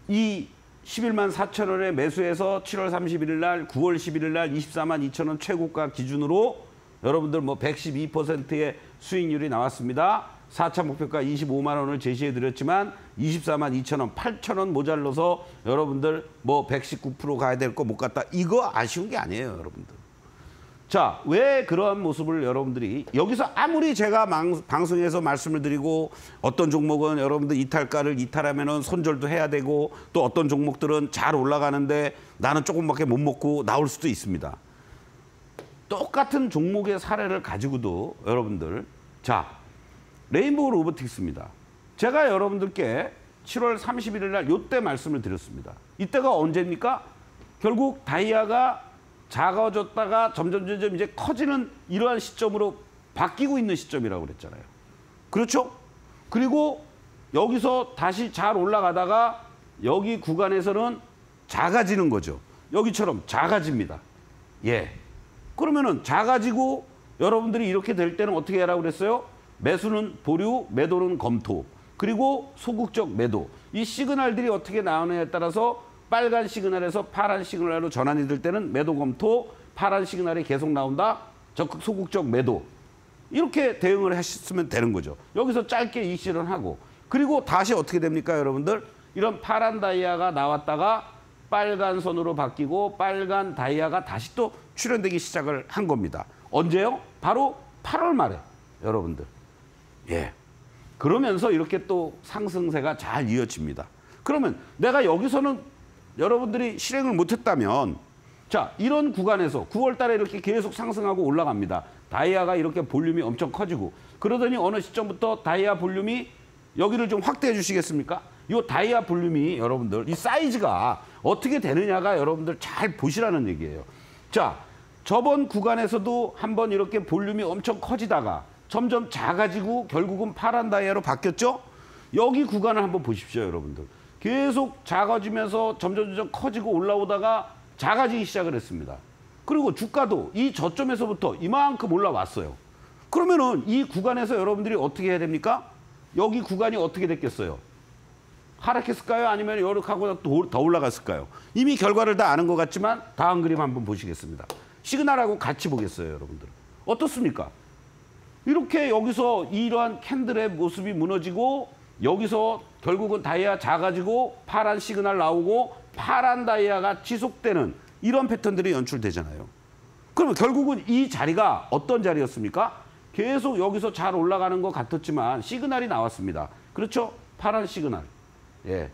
B: 이 11만 4천 원에 매수해서 7월 31일 날 9월 11일 날 24만 2천 원 최고가 기준으로 여러분들 뭐 112%의 수익률이 나왔습니다. 4차 목표가 25만 원을 제시해 드렸지만 24만 2천 원, 8천 원 모자라서 여러분들 뭐 119% 가야 될 거 못 갔다. 이거 아쉬운 게 아니에요, 여러분들. 자, 왜 그러한 모습을 여러분들이 여기서 아무리 제가 방송에서 말씀을 드리고 어떤 종목은 여러분들 이탈가를 이탈하면은 손절도 해야 되고 또 어떤 종목들은 잘 올라가는데 나는 조금밖에 못 먹고 나올 수도 있습니다. 똑같은 종목의 사례를 가지고도 여러분들 자 레인보우 로보틱스입니다. 제가 여러분들께 7월 31일 날 이때 말씀을 드렸습니다. 이때가 언제입니까? 결국 다이아가 작아졌다가 점점 이제 커지는 이러한 시점으로 바뀌고 있는 시점이라고 그랬잖아요. 그렇죠? 그리고 여기서 다시 잘 올라가다가 여기 구간에서는 작아지는 거죠. 여기처럼 작아집니다. 예. 그러면은 작아지고 여러분들이 이렇게 될 때는 어떻게 하라고 그랬어요? 매수는 보류, 매도는 검토. 그리고 소극적 매도. 이 시그널들이 어떻게 나오느냐에 따라서 빨간 시그널에서 파란 시그널로 전환이 될 때는 매도 검토, 파란 시그널이 계속 나온다. 적극 소극적 매도. 이렇게 대응을 하셨으면 되는 거죠. 여기서 짧게 이익실현하고 그리고 다시 어떻게 됩니까, 여러분들? 이런 파란 다이아가 나왔다가 빨간 선으로 바뀌고 빨간 다이아가 다시 또 출현되기 시작을 한 겁니다. 언제요? 바로 8월 말에 여러분들. 예. 그러면서 이렇게 또 상승세가 잘 이어집니다. 그러면 내가 여기서는 여러분들이 실행을 못했다면 자, 이런 구간에서 9월 달에 이렇게 계속 상승하고 올라갑니다. 다이아가 이렇게 볼륨이 엄청 커지고 그러더니 어느 시점부터 다이아 볼륨이 여기를 좀 확대해 주시겠습니까? 이 다이아 볼륨이 여러분들 이 사이즈가 어떻게 되느냐가 여러분들 잘 보시라는 얘기예요. 자, 저번 구간에서도 한번 이렇게 볼륨이 엄청 커지다가 점점 작아지고 결국은 파란 다이아로 바뀌었죠? 여기 구간을 한번 보십시오, 여러분들. 계속 작아지면서 점점 커지고 올라오다가 작아지기 시작을 했습니다. 그리고 주가도 이 저점에서부터 이만큼 올라왔어요. 그러면은 이 구간에서 여러분들이 어떻게 해야 됩니까? 여기 구간이 어떻게 됐겠어요? 하락했을까요? 아니면 이렇게 하고 더 올라갔을까요? 이미 결과를 다 아는 것 같지만 다음 그림 한번 보시겠습니다. 시그널하고 같이 보겠어요, 여러분들. 어떻습니까? 이렇게 여기서 이러한 캔들의 모습이 무너지고 여기서 결국은 다이아 작아지고 파란 시그널 나오고 파란 다이아가 지속되는 이런 패턴들이 연출되잖아요. 그러면 결국은 이 자리가 어떤 자리였습니까? 계속 여기서 잘 올라가는 것 같았지만 시그널이 나왔습니다. 그렇죠? 파란 시그널. 예.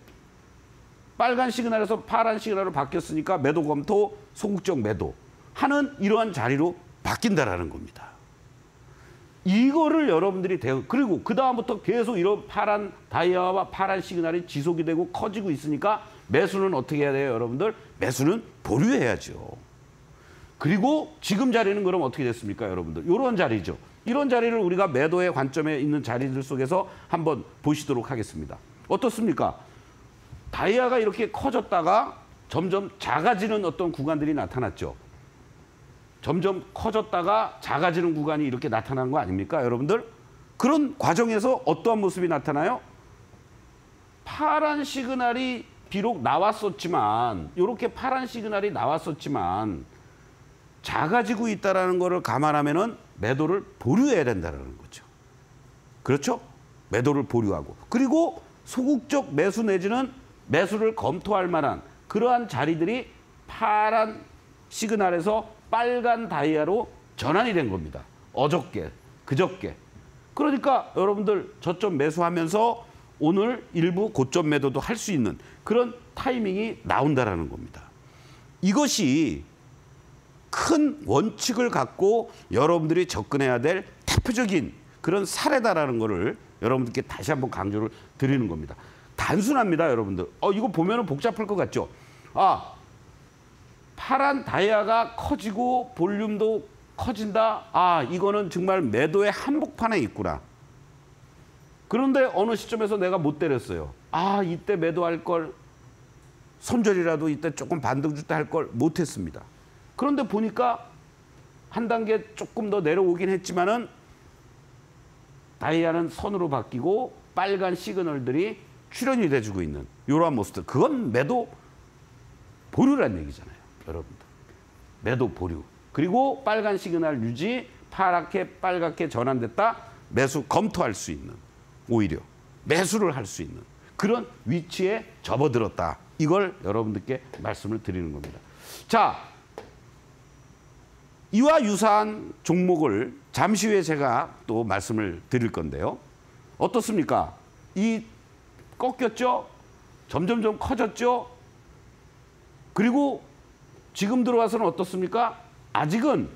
B: 빨간 시그널에서 파란 시그널로 바뀌었으니까 매도 검토, 소극적 매도 하는 이러한 자리로 바뀐다라는 겁니다. 이거를 여러분들이 그리고 그다음부터 계속 이런 파란 다이아와 파란 시그널이 지속이 되고 커지고 있으니까 매수는 어떻게 해야 돼요, 여러분들? 매수는 보류해야죠. 그리고 지금 자리는 그럼 어떻게 됐습니까, 여러분들? 이런 자리죠. 이런 자리를 우리가 매도의 관점에 있는 자리들 속에서 한번 보시도록 하겠습니다. 어떻습니까? 다이아가 이렇게 커졌다가 점점 작아지는 어떤 구간들이 나타났죠. 점점 커졌다가 작아지는 구간이 이렇게 나타난 거 아닙니까, 여러분들? 그런 과정에서 어떠한 모습이 나타나요? 파란 시그널이 비록 나왔었지만 이렇게 파란 시그널이 나왔었지만 작아지고 있다는 것을 감안하면은 매도를 보류해야 된다는 거죠. 그렇죠? 매도를 보류하고 그리고 소극적 매수 내지는 매수를 검토할 만한 그러한 자리들이 파란 시그널에서 빨간 다이아로 전환이 된 겁니다. 어저께, 그저께. 그러니까 여러분들 저점 매수하면서 오늘 일부 고점 매도도 할 수 있는 그런 타이밍이 나온다라는 겁니다. 이것이 큰 원칙을 갖고 여러분들이 접근해야 될 대표적인 그런 사례다라는 거를 여러분들께 다시 한번 강조를 드리는 겁니다. 단순합니다, 여러분들. 이거 보면은 복잡할 것 같죠? 파란 다이아가 커지고 볼륨도 커진다. 이거는 정말 매도의 한복판에 있구나. 그런데 어느 시점에서 내가 못 때렸어요. 이때 매도할 걸, 손절이라도 이때 조금 반등 줄 때 할 걸 못했습니다. 그런데 보니까 한 단계 조금 더 내려오긴 했지만은 다이아는 선으로 바뀌고 빨간 시그널들이 출현이 돼주고 있는 이러한 모습들. 그건 매도 보류란 얘기잖아요, 여러분들. 매도 보류. 그리고 빨간 시그널 유지, 파랗게 빨갛게 전환됐다. 매수 검토할 수 있는, 오히려 매수를 할 수 있는 그런 위치에 접어들었다. 이걸 여러분들께 말씀을 드리는 겁니다. 자, 이와 유사한 종목을 잠시 후에 제가 또 말씀을 드릴 건데요. 어떻습니까? 이 꺾였죠? 점점점 커졌죠? 그리고 지금 들어와서는 어떻습니까? 아직은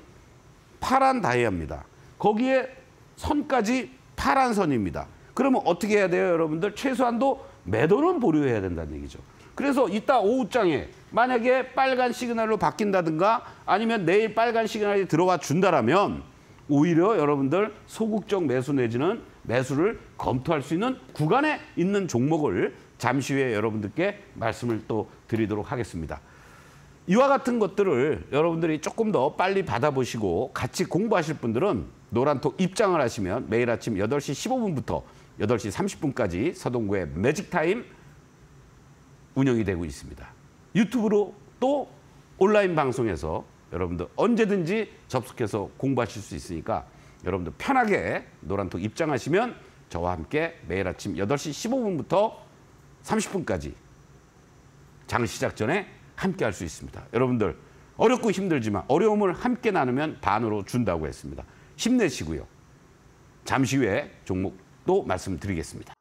B: 파란 다이아입니다. 거기에 선까지 파란 선입니다. 그러면 어떻게 해야 돼요, 여러분들? 최소한도 매도는 보류해야 된다는 얘기죠. 그래서 이따 오후장에 만약에 빨간 시그널로 바뀐다든가 아니면 내일 빨간 시그널이 들어와 준다라면 오히려 여러분들 소극적 매수 내지는 매수를 검토할 수 있는 구간에 있는 종목을 잠시 후에 여러분들께 말씀을 또 드리도록 하겠습니다. 이와 같은 것들을 여러분들이 조금 더 빨리 받아보시고 같이 공부하실 분들은 노란톡 입장을 하시면 매일 아침 8시 15분부터 8시 30분까지 서동구의 매직타임 운영이 되고 있습니다. 유튜브로 또 온라인 방송에서 여러분들 언제든지 접속해서 공부하실 수 있으니까 여러분들 편하게 노란톡 입장하시면 저와 함께 매일 아침 8시 15분부터 30분까지 장 시작 전에 함께 할 수 있습니다. 여러분들 어렵고 힘들지만 어려움을 함께 나누면 반으로 준다고 했습니다. 힘내시고요. 잠시 후에 종목도 말씀드리겠습니다.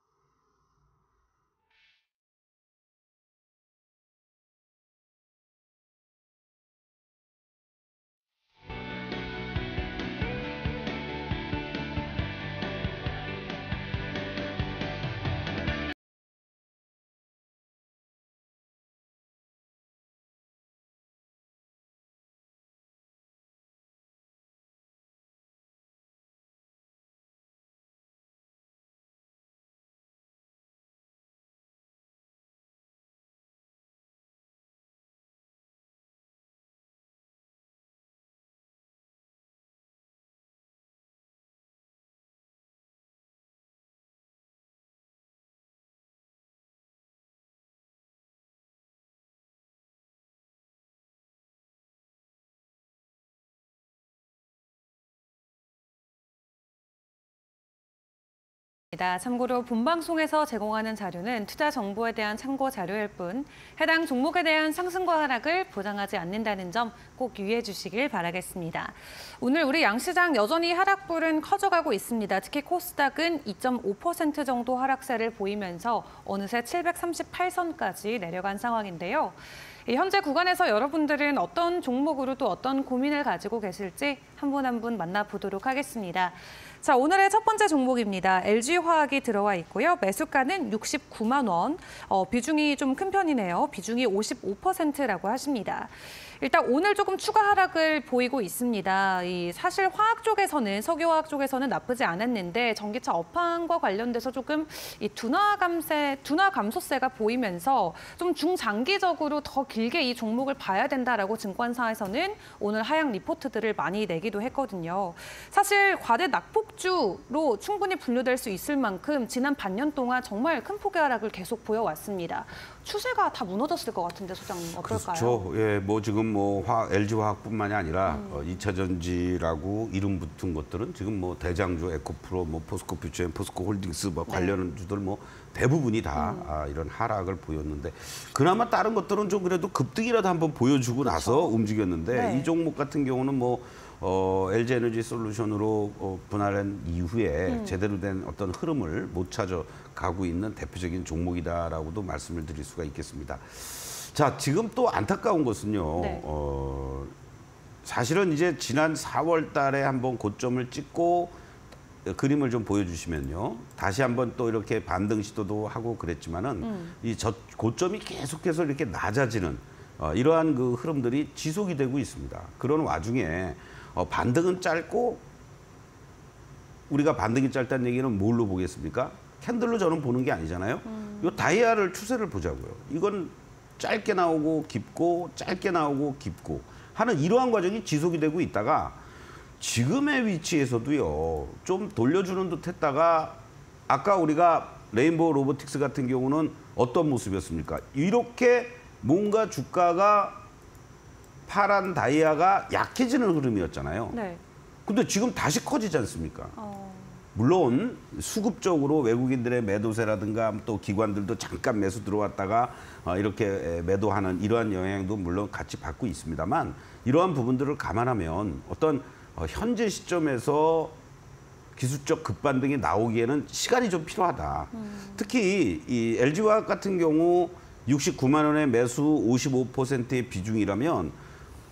A: 참고로 본방송에서 제공하는 자료는 투자 정보에 대한 참고 자료일 뿐 해당 종목에 대한 상승과 하락을 보장하지 않는다는 점 꼭 유의해 주시길 바라겠습니다. 오늘 우리 양시장 여전히 하락불은 커져가고 있습니다. 특히 코스닥은 2.5% 정도 하락세를 보이면서 어느새 738선까지 내려간 상황인데요. 현재 구간에서 여러분들은 어떤 종목으로 또 어떤 고민을 가지고 계실지 한 분 한 분 만나보도록 하겠습니다. 자, 오늘의 첫 번째 종목입니다. LG화학이 들어와 있고요. 매수가는 69만 원, 비중이 좀 큰 편이네요. 비중이 55%라고 하십니다. 일단 오늘 조금 추가 하락을 보이고 있습니다. 사실 화학 쪽에서는, 석유화학 쪽에서는 나쁘지 않았는데 전기차 업황과 관련돼서 조금 이 둔화 감소세가 보이면서 좀 중장기적으로 더 길게 이 종목을 봐야 된다라고 증권사에서는 오늘 하향 리포트들을 많이 내기도 했거든요. 사실 과대 낙폭주로 충분히 분류될 수 있을 만큼 지난 반년 동안 정말 큰 폭의 하락을 계속 보여왔습니다. 추세가 다 무너졌을 것 같은데 소장님 어떨까요?
B: 그렇죠. 예, 뭐 지금 뭐 LG화학뿐만이 아니라 2차전지라고 이름 붙은 것들은 지금 뭐 대장주, 에코프로, 뭐 포스코퓨처엠, 포스코홀딩스 뭐 관련 주들 뭐 대부분이 다 이런 하락을 보였는데 그나마 다른 것들은 좀 그래도 급등이라도 한번 보여주고 나서 움직였는데 이 종목 같은 경우는 뭐 LG에너지솔루션으로 분할한 이후에 제대로 된 어떤 흐름을 못 찾아가고 있는 대표적인 종목이다라고도 말씀을 드릴 수가 있겠습니다. 자, 지금 또 안타까운 것은요. 사실은 이제 지난 4월 달에 한번 고점을 찍고 그림을 좀 보여주시면요. 다시 한번 또 이렇게 반등 시도도 하고 그랬지만은 이 고점이 계속해서 이렇게 낮아지는 이러한 그 흐름들이 지속이 되고 있습니다. 그런 와중에 반등은 짧고 우리가 반등이 짧다는 얘기는 뭘로 보겠습니까? 캔들로 저는 보는 게 아니잖아요. 이 다이아를 추세를 보자고요. 이건 짧게 나오고 깊고 짧게 나오고 깊고 하는 이러한 과정이 지속이 되고 있다가 지금의 위치에서도요. 좀 돌려주는 듯 했다가 아까 우리가 레인보우 로보틱스 같은 경우는 어떤 모습이었습니까? 이렇게 뭔가 주가가 파란 다이아가 약해지는 흐름이었잖아요. 네. 근데 지금 다시 커지지 않습니까? 물론 수급적으로 외국인들의 매도세라든가 또 기관들도 잠깐 매수 들어왔다가 이렇게 매도하는 이러한 영향도 물론 같이 받고 있습니다만 이러한 부분들을 감안하면 어떤 현재 시점에서 기술적 급반등이 나오기에는 시간이 좀 필요하다. 특히 이 LG화학 같은 경우 69만 원의 매수 55%의 비중이라면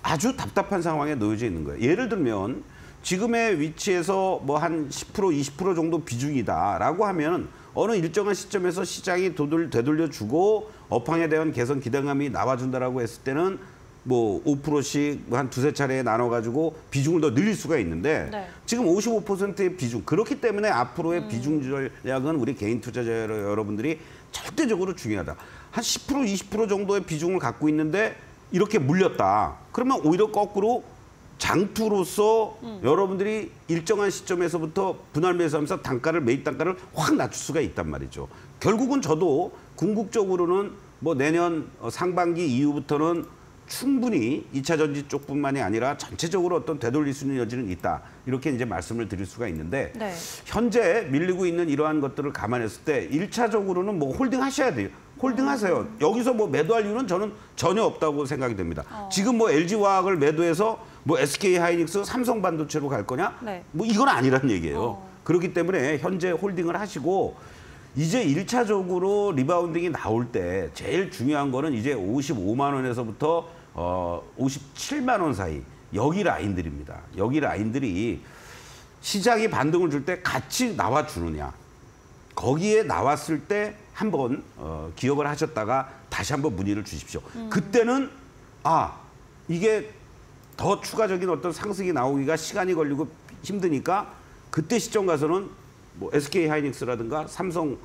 B: 아주 답답한 상황에 놓여져 있는 거예요. 예를 들면 지금의 위치에서 뭐 한 10%, 20% 정도 비중이다라고 하면 어느 일정한 시점에서 시장이 되돌려주고 업황에 대한 개선 기대감이 나와준다라고 했을 때는 뭐 5%씩 한 두세 차례에 나눠가지고 비중을 더 늘릴 수가 있는데 지금 55%의 비중. 그렇기 때문에 앞으로의 비중 전략은 우리 개인 투자자 여러분들이 절대적으로 중요하다. 한 10%, 20% 정도의 비중을 갖고 있는데 이렇게 물렸다. 그러면 오히려 거꾸로 장투로서 여러분들이 일정한 시점에서부터 분할 매수하면서 매입 단가를 확 낮출 수가 있단 말이죠. 결국은 저도 궁극적으로는 뭐 내년 상반기 이후부터는 충분히 2차 전지 쪽뿐만이 아니라 전체적으로 어떤 되돌릴 수 있는 여지는 있다. 이렇게 이제 말씀을 드릴 수가 있는데 현재 밀리고 있는 이러한 것들을 감안했을 때 1차적으로는 뭐 홀딩 하셔야 돼요. 홀딩하세요. 여기서 뭐 매도할 이유는 저는 전혀 없다고 생각이 됩니다. 지금 뭐 LG화학을 매도해서 뭐 SK하이닉스, 삼성반도체로 갈 거냐?
A: 네.
B: 뭐 이건 아니란 얘기예요. 그렇기 때문에 현재 홀딩을 하시고 이제 1차적으로 리바운딩이 나올 때 제일 중요한 거는 이제 55만 원에서부터 57만 원 사이 여기 라인들입니다. 여기 라인들이 시장이 반등을 줄 때 같이 나와주느냐. 거기에 나왔을 때 한번 기억을 하셨다가 다시 한번 문의를 주십시오. 그때는 이게 더 추가적인 어떤 상승이 나오기가 시간이 걸리고 힘드니까 그때 시점 가서는 뭐 SK하이닉스라든가 삼성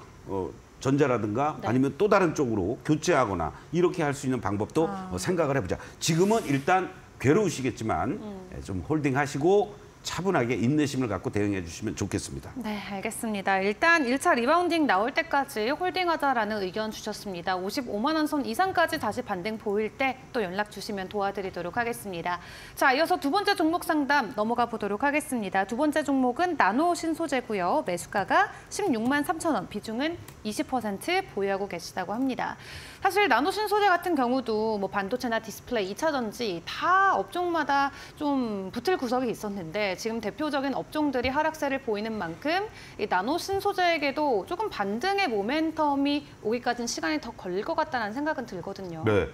B: 전자라든가
A: 네.
B: 아니면 또 다른 쪽으로 교체하거나 이렇게 할 수 있는 방법도 생각을 해보자. 지금은 일단 괴로우시겠지만 좀 홀딩하시고 차분하게 인내심을 갖고 대응해 주시면 좋겠습니다.
A: 네, 알겠습니다. 일단 1차 리바운딩 나올 때까지 홀딩하자라는 의견 주셨습니다. 55만 원 선 이상까지 다시 반등 보일 때 또 연락 주시면 도와드리도록 하겠습니다. 자, 이어서 두 번째 종목 상담 넘어가 보도록 하겠습니다. 두 번째 종목은 나노 신소재고요. 매수가가 16만 3천 원, 비중은 20% 보유하고 계시다고 합니다. 사실 나노 신소재 같은 경우도 뭐 반도체나 디스플레이, 2차 전지 다 업종마다 좀 붙을 구석이 있었는데 지금 대표적인 업종들이 하락세를 보이는 만큼 이 나노 신소재에게도 조금 반등의 모멘텀이 오기까지는 시간이 더 걸릴 것 같다는 생각은 들거든요.
B: 네,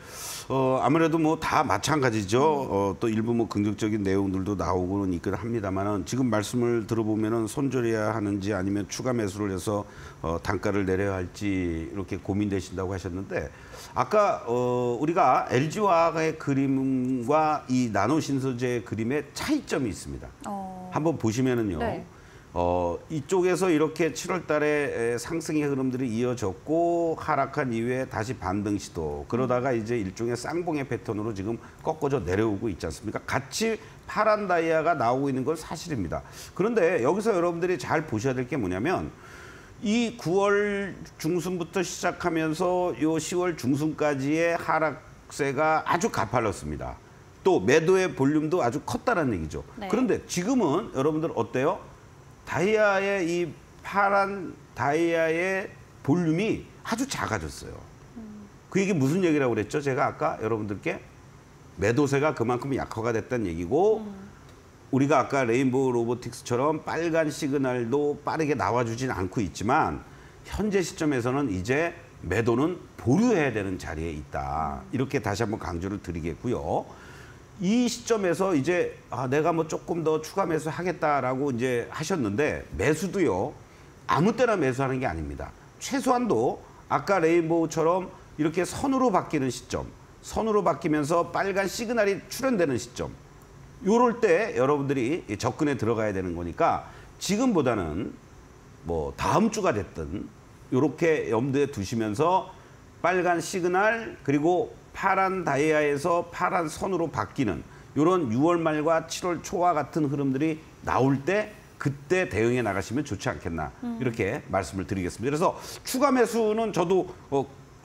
B: 아무래도 뭐 다 마찬가지죠. 또 일부 뭐 긍정적인 내용들도 나오고는 있긴 합니다만은 지금 말씀을 들어보면은 손절해야 하는지 아니면 추가 매수를 해서 단가를 내려야 할지 이렇게 고민되신다고 하셨는데 아까 우리가 LG화학의 그림과 이 나노 신소재의 그림의 차이점이 있습니다. 한번 보시면은요.
A: 네.
B: 이쪽에서 이렇게 7월 달에 상승의 흐름들이 이어졌고 하락한 이후에 다시 반등 시도. 그러다가 이제 일종의 쌍봉의 패턴으로 지금 꺾어져 내려오고 있지 않습니까? 같이 파란 다이아가 나오고 있는 건 사실입니다. 그런데 여기서 여러분들이 잘 보셔야 될 게 뭐냐면 이 9월 중순부터 시작하면서 요 10월 중순까지의 하락세가 아주 가팔랐습니다. 또 매도의 볼륨도 아주 컸다는 얘기죠.
A: 네.
B: 그런데 지금은 여러분들 어때요? 다이아의 이 파란 다이아의 볼륨이 아주 작아졌어요. 그 얘기 무슨 얘기라고 그랬죠? 제가 아까 여러분들께 매도세가 그만큼 약화가 됐다는 얘기고 우리가 아까 레인보우 로보틱스처럼 빨간 시그널도 빠르게 나와주진 않고 있지만 현재 시점에서는 이제 매도는 보류해야 되는 자리에 있다. 이렇게 다시 한번 강조를 드리겠고요. 이 시점에서 이제 내가 뭐 조금 더 추가 매수하겠다라고 이제 하셨는데 매수도요. 아무 때나 매수하는 게 아닙니다. 최소한도 아까 레인보우처럼 이렇게 선으로 바뀌는 시점, 선으로 바뀌면서 빨간 시그널이 출현되는 시점 요럴 때 여러분들이 접근에 들어가야 되는 거니까 지금보다는 뭐 다음 주가 됐든 요렇게 염두에 두시면서 빨간 시그널 그리고 파란 다이아에서 파란 선으로 바뀌는 이런 6월 말과 7월 초와 같은 흐름들이 나올 때 그때 대응해 나가시면 좋지 않겠나 이렇게 말씀을 드리겠습니다. 그래서 추가 매수는 저도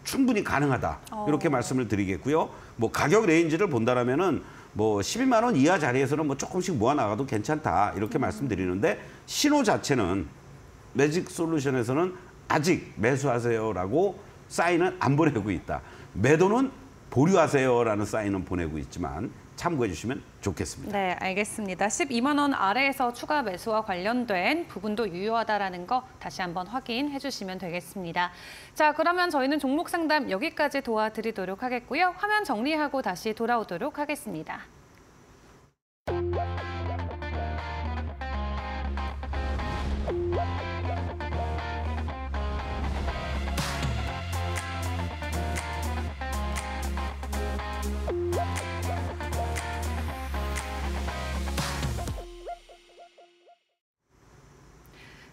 B: 충분히 가능하다 이렇게 말씀을 드리겠고요. 뭐 가격 레인지를 본다라면은 뭐 11만 원 이하 자리에서는 뭐 조금씩 모아 나가도 괜찮다 이렇게 말씀드리는데 신호 자체는 매직 솔루션에서는 아직 매수하세요라고 사인은 안 보내고 있다. 매도는 보류하세요라는 사인은 보내고 있지만 참고해 주시면 좋겠습니다.
A: 네, 알겠습니다. 12만 원 아래에서 추가 매수와 관련된 부분도 유효하다라는 거 다시 한번 확인해 주시면 되겠습니다. 자, 그러면 저희는 종목 상담 여기까지 도와드리도록 하겠고요. 화면 정리하고 다시 돌아오도록 하겠습니다.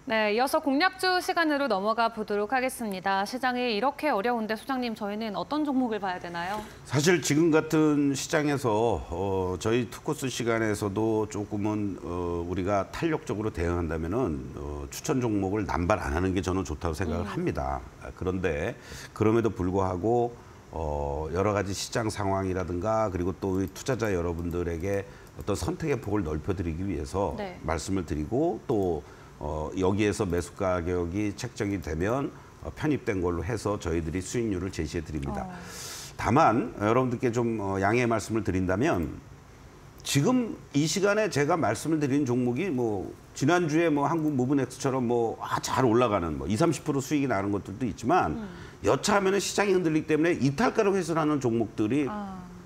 A: 네, 이어서 공략주 시간으로 넘어가 보도록 하겠습니다. 시장이 이렇게 어려운데 소장님 저희는 어떤 종목을 봐야 되나요?
B: 사실 지금 같은 시장에서 저희 투코스 시간에서도 조금은 우리가 탄력적으로 대응한다면은 추천 종목을 남발 안 하는 게 저는 좋다고 생각을 합니다. 그런데 그럼에도 불구하고 여러 가지 시장 상황이라든가 그리고 또 투자자 여러분들에게 어떤 선택의 폭을 넓혀드리기 위해서
A: 네.
B: 말씀을 드리고 또 여기에서 매수 가격이 책정이 되면 편입된 걸로 해서 저희들이 수익률을 제시해 드립니다. 다만 여러분들께 좀 양해의 말씀을 드린다면 지금 이 시간에 제가 말씀을 드린 종목이 뭐 지난주에 뭐 한국 무브넥스처럼 뭐 잘 올라가는 뭐 20~30% 수익이 나는 것들도 있지만 여차하면 시장이 흔들리기 때문에 이탈가를 훼손하는 종목들이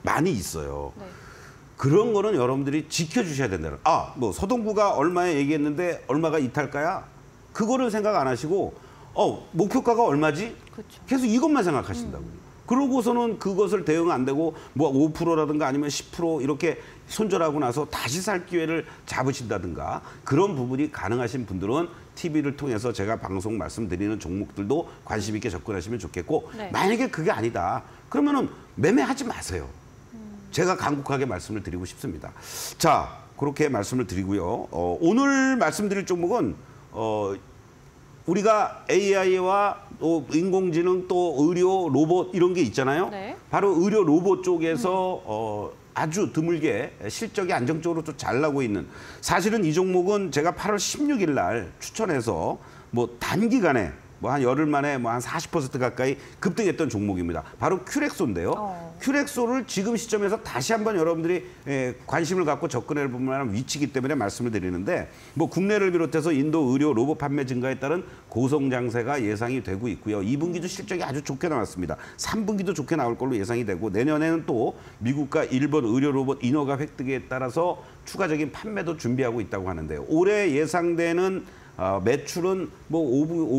B: 많이 있어요.
A: 네.
B: 그런 거는 여러분들이 지켜주셔야 된다는. 뭐 서동구가 얼마에 얘기했는데 얼마가 이탈가야? 그거를 생각 안 하시고 목표가가 얼마지?
A: 그렇죠.
B: 계속 이것만 생각하신다고요. 그러고서는 그것을 대응 안 되고 뭐 5%라든가 아니면 10% 이렇게 손절하고 나서 다시 살 기회를 잡으신다든가 그런 부분이 가능하신 분들은 TV를 통해서 제가 방송 말씀드리는 종목들도 관심 있게 접근하시면 좋겠고
A: 네.
B: 만약에 그게 아니다. 그러면은 매매하지 마세요. 제가 간곡하게 말씀을 드리고 싶습니다. 자, 그렇게 말씀을 드리고요. 오늘 말씀드릴 종목은 우리가 AI와 또 인공지능 또 의료 로봇 이런 게 있잖아요.
A: 네.
B: 바로 의료 로봇 쪽에서 아주 드물게 실적이 안정적으로 또 잘 나고 있는 사실은 이 종목은 제가 8월 16일 날 추천해서 뭐 단기간에 뭐 한 열흘 만에 뭐 한 40% 가까이 급등했던 종목입니다. 바로 큐렉소인데요. 큐렉소를 지금 시점에서 다시 한번 여러분들이 관심을 갖고 접근해 볼 만한 위치이기 때문에 말씀을 드리는데 뭐 국내를 비롯해서 인도 의료 로봇 판매 증가에 따른 고성장세가 예상이 되고 있고요. 2분기도 실적이 아주 좋게 나왔습니다. 3분기도 좋게 나올 걸로 예상이 되고 내년에는 또 미국과 일본 의료 로봇 인허가 획득에 따라서 추가적인 판매도 준비하고 있다고 하는데요. 올해 예상되는 매출은 뭐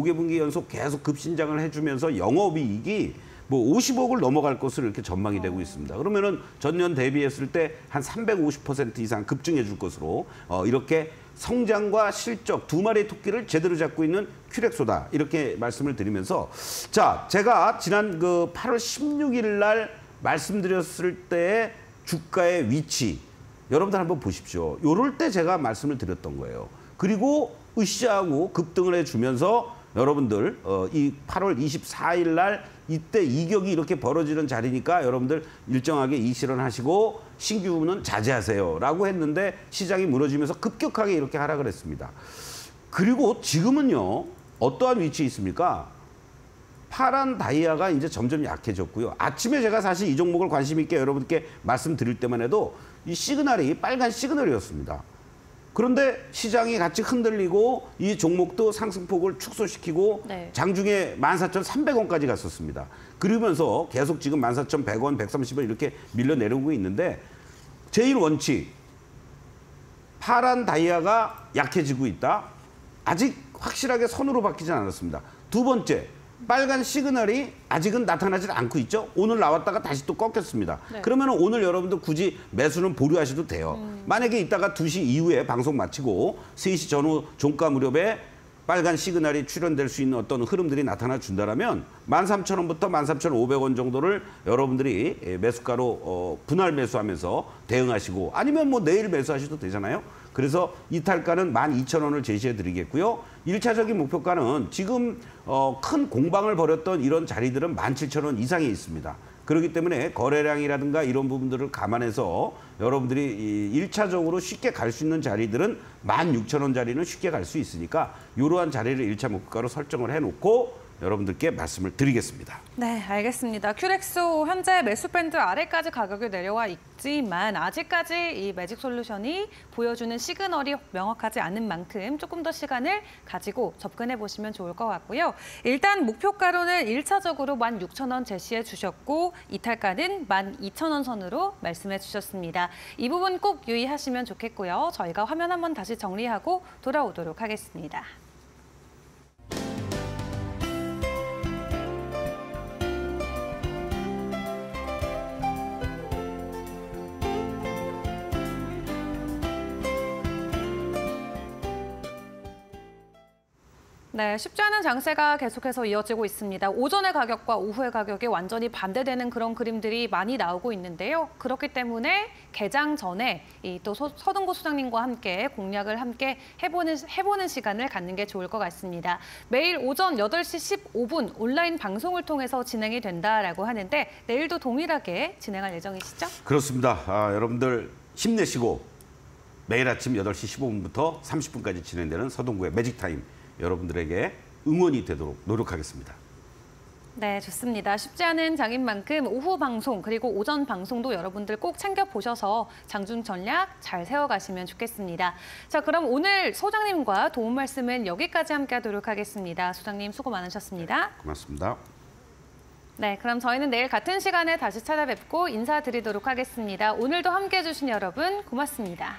B: 5개분기 연속 계속 급신장을 해주면서 영업이익이 뭐 50억을 넘어갈 것으로 이렇게 전망이 되고 있습니다. 그러면은 전년 대비했을 때 한 350% 이상 급증해 줄 것으로 이렇게 성장과 실적 두 마리의 토끼를 제대로 잡고 있는 큐렉소다 이렇게 말씀을 드리면서 자 제가 지난 그 8월 16일 날 말씀드렸을 때의 주가의 위치 여러분들 한번 보십시오. 요럴 때 제가 말씀을 드렸던 거예요. 그리고 으쌰하고 급등을 해주면서 여러분들 이 8월 24일 날 이때 이격이 이렇게 벌어지는 자리니까 여러분들 일정하게 이실현하시고 신규는 자제하세요 라고 했는데 시장이 무너지면서 급격하게 이렇게 하락을 했습니다. 그리고 지금은요 어떠한 위치에 있습니까? 파란 다이아가 이제 점점 약해졌고요. 아침에 제가 사실 이 종목을 관심 있게 여러분께 말씀드릴 때만 해도 이 시그널이 빨간 시그널이었습니다. 그런데 시장이 같이 흔들리고 이 종목도 상승폭을 축소시키고
A: 네.
B: 장중에 14,300원까지 갔었습니다. 그러면서 계속 지금 14,100원, 130원 이렇게 밀려 내려오고 있는데 제일 원칙, 파란 다이아가 약해지고 있다. 아직 확실하게 선으로 바뀌지 않았습니다. 두 번째, 빨간 시그널이 아직은 나타나지 않고 있죠. 오늘 나왔다가 다시 또 꺾였습니다.
A: 네.
B: 그러면 오늘 여러분들 굳이 매수는 보류하셔도 돼요. 만약에 이따가 2시 이후에 방송 마치고 3시 전후 종가 무렵에 빨간 시그널이 출현될 수 있는 어떤 흐름들이 나타나 준다라면 13,000원부터 13,500원 정도를 여러분들이 매수가로 분할 매수하면서 대응하시고 아니면 뭐 내일 매수하셔도 되잖아요. 그래서 이탈가는 12,000원을 제시해 드리겠고요. 1차적인 목표가는 지금 큰 공방을 벌였던 이런 자리들은 17,000원 이상에 있습니다. 그렇기 때문에 거래량이라든가 이런 부분들을 감안해서 여러분들이 1차적으로 쉽게 갈 수 있는 자리들은 16,000원 자리는 쉽게 갈 수 있으니까 이러한 자리를 1차 목표가로 설정을 해놓고 여러분들께 말씀을 드리겠습니다.
A: 네, 알겠습니다. 큐렉소 현재 매수 밴드 아래까지 가격이 내려와 있지만 아직까지 이 매직솔루션이 보여주는 시그널이 명확하지 않은 만큼 조금 더 시간을 가지고 접근해 보시면 좋을 것 같고요. 일단 목표가로는 1차적으로 16,000원 제시해 주셨고 이탈가는 12,000원 선으로 말씀해 주셨습니다. 이 부분 꼭 유의하시면 좋겠고요. 저희가 화면 한번 다시 정리하고 돌아오도록 하겠습니다. 네, 쉽지 않은 장세가 계속해서 이어지고 있습니다. 오전의 가격과 오후의 가격이 완전히 반대되는 그런 그림들이 많이 나오고 있는데요. 그렇기 때문에 개장 전에 또 서동구 소장님과 함께 공략을 함께 해보는 시간을 갖는 게 좋을 것 같습니다. 매일 오전 8시 15분 온라인 방송을 통해서 진행이 된다라고 하는데 내일도 동일하게 진행할 예정이시죠?
B: 그렇습니다. 여러분들 힘내시고 매일 아침 8시 15분부터 30분까지 진행되는 서동구의 매직타임 여러분들에게 응원이 되도록 노력하겠습니다.
A: 네, 좋습니다. 쉽지 않은 장인 만큼 오후 방송 그리고 오전 방송도 여러분들 꼭 챙겨보셔서 장중 전략 잘 세워가시면 좋겠습니다. 자, 그럼 오늘 소장님과 도움 말씀은 여기까지 함께하도록 하겠습니다. 소장님 수고 많으셨습니다.
B: 고맙습니다.
A: 네, 그럼 저희는 내일 같은 시간에 다시 찾아뵙고 인사드리도록 하겠습니다. 오늘도 함께해 주신 여러분 고맙습니다.